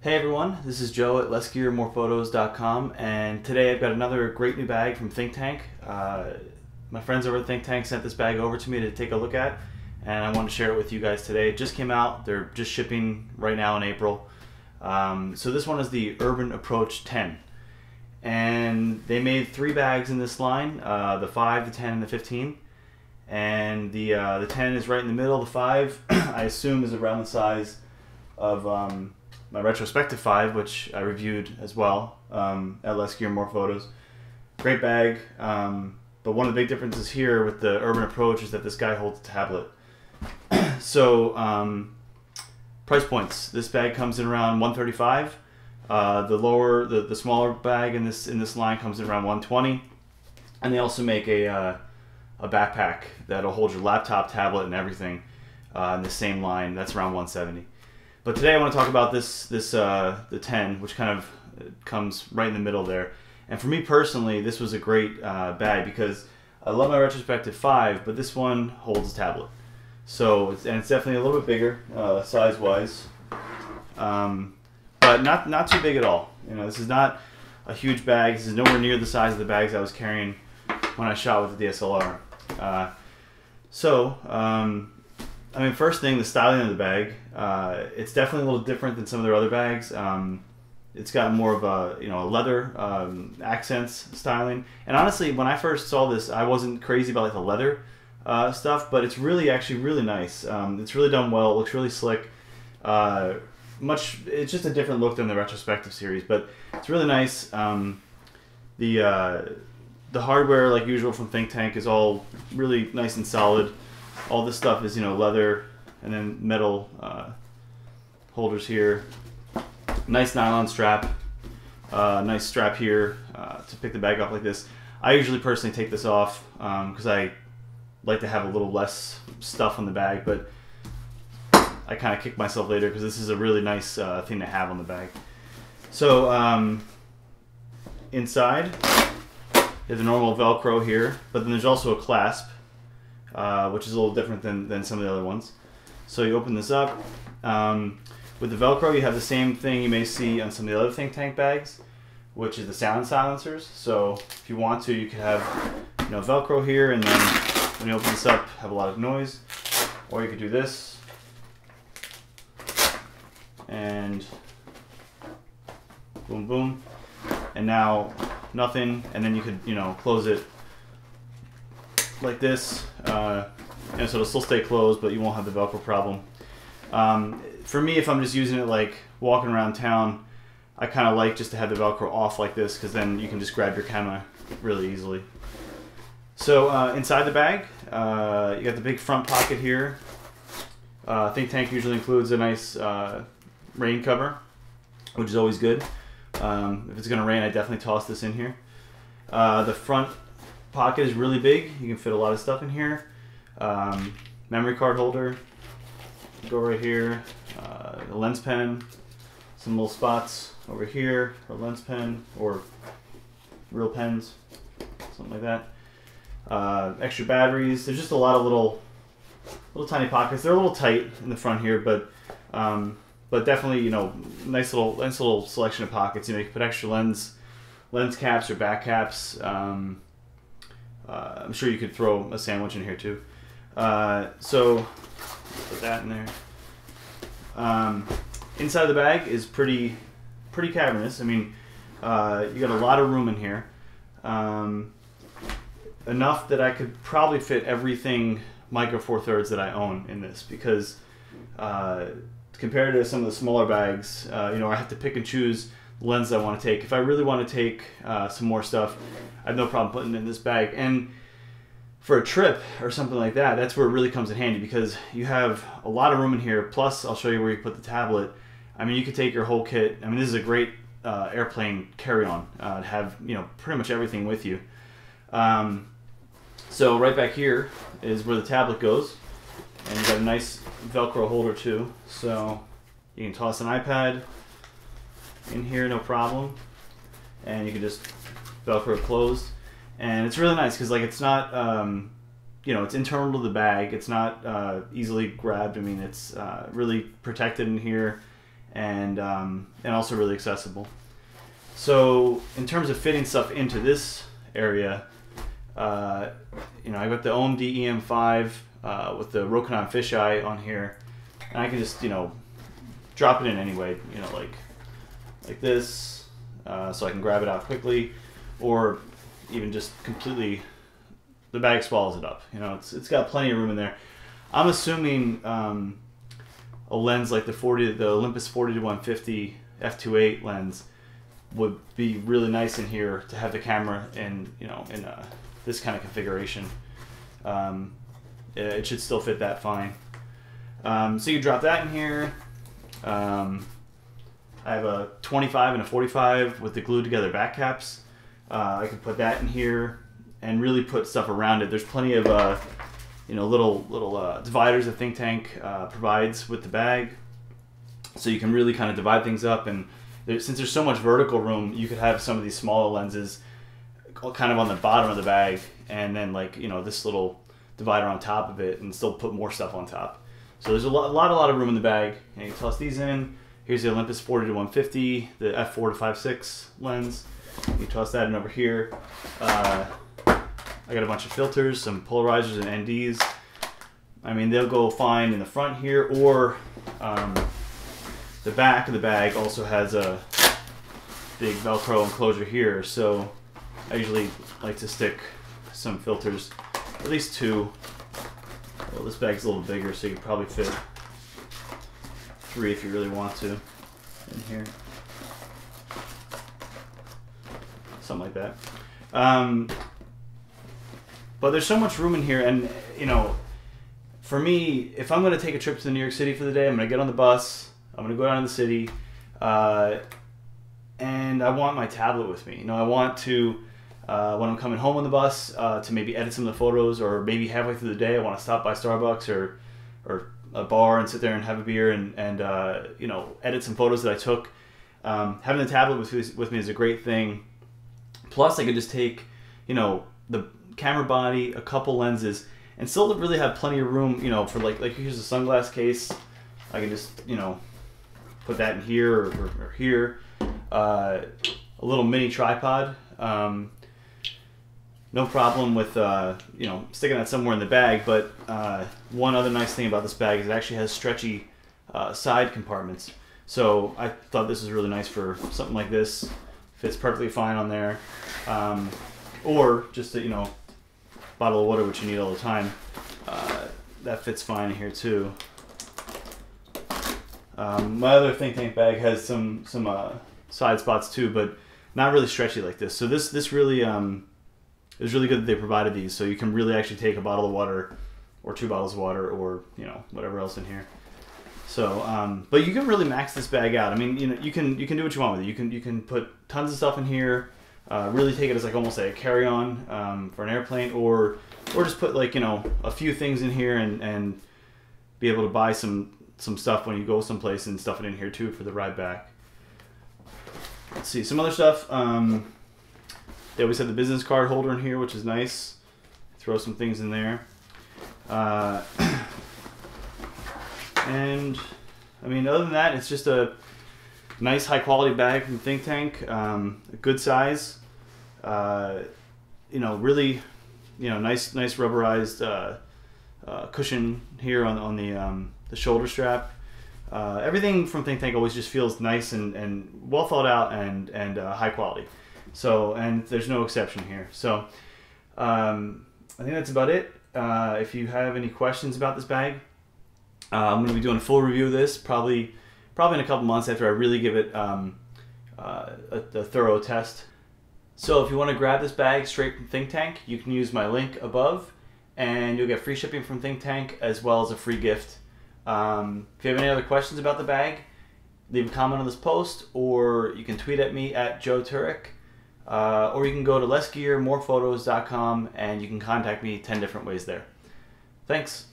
Hey everyone, this is Joe at lessgearmorephotos.com, and today I've got another great new bag from Think Tank. My friends over at Think Tank sent this bag over to me to take a look at, and I wanted to share it with you guys today. It just came out. They're just shipping right now in April. So this one is the Urban Approach 10, and they made 3 bags in this line, the 5, the 10, and the 15. And the 10 is right in the middle. The 5 I assume is around the size of my retrospective 5, which I reviewed as well at Less Gear More Photos. Great bag, but one of the big differences here with the Urban Approach is that this guy holds a tablet. So price points: this bag comes in around $135. The smaller bag in this line comes in around $120, and they also make a backpack that'll hold your laptop, tablet, and everything in the same line. That's around $170. But today I want to talk about the 10, which kind of comes right in the middle there. And for me personally, this was a great bag because I love my retrospective 5, but this one holds a tablet. So it's definitely a little bit bigger size-wise, but not too big at all. You know, this is not a huge bag. This is nowhere near the size of the bags I was carrying when I shot with the DSLR. I mean, first thing, the styling of the bag. It's definitely a little different than some of their other bags. It's got more of a a leather accents styling. And honestly, when I first saw this, I wasn't crazy about like the leather stuff, but it's actually really nice. It's really done well. It looks really slick. It's just a different look than the retrospective series, but it's really nice. The hardware, like usual from Think Tank, is all really nice and solid. All this stuff is, leather and then metal holders here. Nice nylon strap. Nice strap here to pick the bag up like this. I usually personally take this off because I like to have a little less stuff on the bag, but I kind of kick myself later because this is a really nice thing to have on the bag. So inside, there's a normal Velcro here, but then there's also a clasp, which is a little different than some of the other ones. So you open this up. With the Velcro, you have the same thing you may see on some of the other Think Tank bags, which is the sound silencers. So if you want to, you could have Velcro here, and then when you open this up, have a lot of noise. Or you could do this, and boom, boom, and now nothing. And then you could close it like this, so it'll still stay closed, but you won't have the Velcro problem. For me, if I'm just using it like walking around town, I kind of like just to have the Velcro off like this, because then you can just grab your camera really easily. So inside the bag, you got the big front pocket here. Think Tank usually includes a nice rain cover, which is always good. If it's going to rain, I definitely toss this in here. The front pocket is really big. You can fit a lot of stuff in here. Memory card holder, go right here. A lens pen, some little spots over here for a lens pen or real pens, something like that. Extra batteries. There's just a lot of little tiny pockets. They're a little tight in the front here, but definitely nice little selection of pockets. You can put extra lens caps or back caps. I'm sure you could throw a sandwich in here too. So put that in there. Inside the bag is pretty cavernous. I mean, you got a lot of room in here. Enough that I could probably fit everything Micro Four Thirds that I own in this, because compared to some of the smaller bags, I have to pick and choose the lens I want to take. If I really want to take some more stuff, I have no problem putting it in this bag. And for a trip or something like that, that's where it really comes in handy, because you have a lot of room in here. Plus, I'll show you where you put the tablet. I mean, you could take your whole kit. I mean, this is a great airplane carry-on to have pretty much everything with you. So right back here is where the tablet goes, and you got a nice Velcro holder too. So you can toss an iPad in here, no problem, and you can just Velcro it closed. And it's really nice because it's not it's internal to the bag. It's not easily grabbed. I mean, it's really protected in here, and also really accessible. So in terms of fitting stuff into this area, you know, I got the OMD EM5 with the Rokinon fisheye on here, and I can just, you know, drop it in anyway, you know, like this, so I can grab it out quickly, or even just completely, the bag swallows it up. You know, it's got plenty of room in there. I'm assuming a lens like the Olympus 40 to 150 f2.8 lens would be really nice in here to have the camera in, you know, in this kind of configuration. It should still fit that fine. So you drop that in here. I have a 25 and a 45 with the glued together back caps. I can put that in here and really put stuff around it. There's plenty of you know, little dividers that Think Tank provides with the bag, so you can really kind of divide things up. And since there's so much vertical room, you could have some of these smaller lenses kind of on the bottom of the bag, and then, like, you know, this little divider on top of it, and still put more stuff on top. So there's a lot of room in the bag. And you toss these in. Here's the Olympus 40 to 150, the f4 to 5.6 lens. You toss that in over here. I got a bunch of filters, some polarizers and NDs. I mean, they'll go fine in the front here, or the back of the bag also has a big Velcro enclosure here. So I usually like to stick some filters, at least two. Well, this bag's a little bigger, so you can probably fit 3 if you really want to in here. Something like that. But there's so much room in here, and, you know, for me, if I'm going to take a trip to New York City for the day, I'm going to get on the bus, I'm going to go down to the city, and I want my tablet with me. You know, I want to, when I'm coming home on the bus, to maybe edit some of the photos, or maybe halfway through the day I want to stop by Starbucks or a bar and sit there and have a beer and you know, edit some photos that I took. Having the tablet with me is a great thing. Plus, I could just take, you know, the camera body, a couple lenses, and still really have plenty of room, you know, for like here's a sunglass case. I can just, you know, put that in here or here. A little mini tripod. No problem with, you know, sticking that somewhere in the bag. But one other nice thing about this bag is it actually has stretchy side compartments. So I thought this was really nice for something like this. Fits perfectly fine on there. Or just a, you know, bottle of water, which you need all the time. That fits fine in here too. My other Think Tank bag has some side spots too, but not really stretchy like this. So this really it was really good that they provided these, so you can really actually take a bottle of water or 2 bottles of water, or, you know, whatever else in here. So, but you can really max this bag out. I mean, you know, you can do what you want with it. You can put tons of stuff in here. Really take it as like almost like a carry-on for an airplane, or just put, like, you know, a few things in here and be able to buy some stuff when you go someplace and stuff it in here too for the ride back. Let's see some other stuff. They always have the business card holder in here, which is nice. Throw some things in there. And I mean, other than that, it's just a nice high quality bag from Think Tank. A good size. You know, really, you know, nice rubberized cushion here on the shoulder strap. Everything from Think Tank always just feels nice and well thought out and high quality. So, and there's no exception here. So, I think that's about it. If you have any questions about this bag, I'm going to be doing a full review of this probably in a couple months after I really give it a thorough test. So if you want to grab this bag straight from Think Tank, you can use my link above, and you'll get free shipping from Think Tank as well as a free gift. If you have any other questions about the bag, leave a comment on this post, or you can tweet at me at Joe Turek, or you can go to lessgearmorephotos.com and you can contact me 10 different ways there. Thanks.